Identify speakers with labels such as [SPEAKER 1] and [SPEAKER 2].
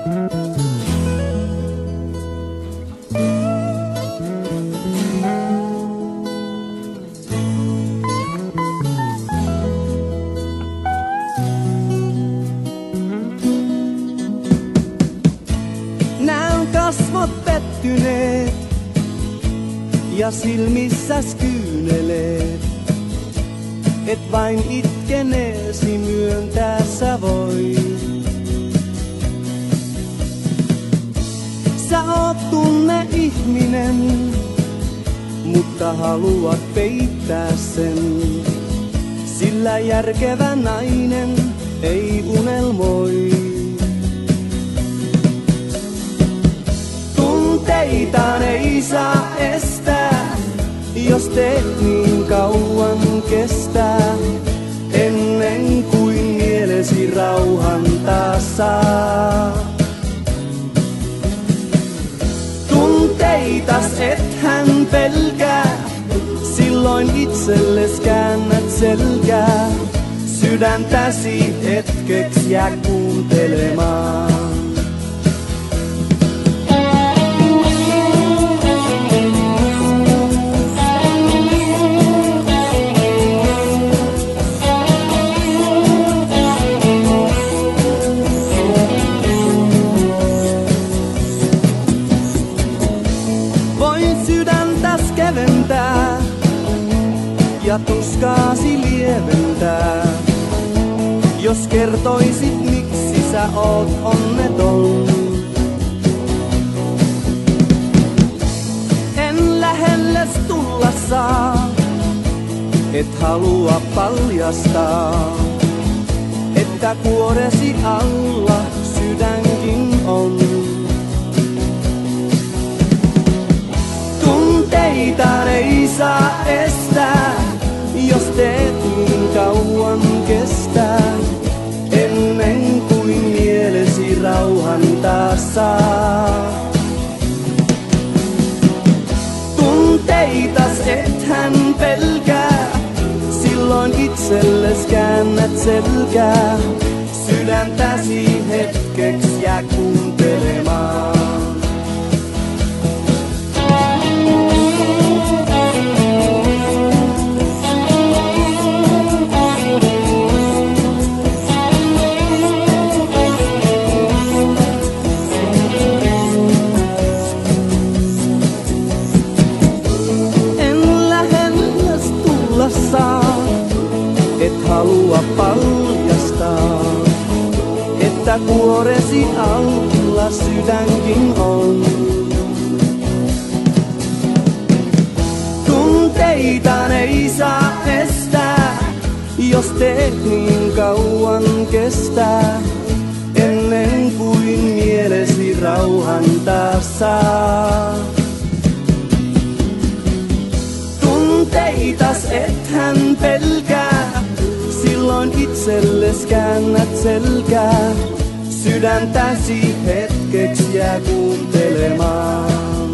[SPEAKER 1] Näen kasvot pettyneet ja silmissäs kyyneleet. Et vain itkeneesi myöntää sä voi. Sä oot tunne-ihminen, mutta haluat peittää sen. Sillä järkevä nainen ei unelmoi. Tunteitaan ei saa estää, jos teet niin kauan kestää, ennen kuin mielesi rauhan taas saa. Tunteitas ethän pelkää, silloin itselles käännät selkää. Sydäntäsi hetkeksi jää kuuntelemaan. Keventää ja tuskaasi lieventää, jos kertoisit miksi sä oot onneton. En lähelle tulla saa, et halua paljastaa, että kuoresi alla sydänkin on. Tunteitaan ei saa estää, jos teet niin kauan kestää, ennen kuin mielesi rauhan taas saa. Tunteitas ethän pelkää, silloin itselles käännät selkää. Sydäntäsi hetkeksi jää kuuntelemaan. Et halua paljastaa, että kuoresi alla sydänkin on. Tunteitaan ei saa estää, jos teet niin kauan kestää, ennen kuin mielesi rauhan taas saa. Tunteitas ethän pelkää, silloin itselles käännät selkää. Sydäntäsi hetkeksi jää kuuntelemaan.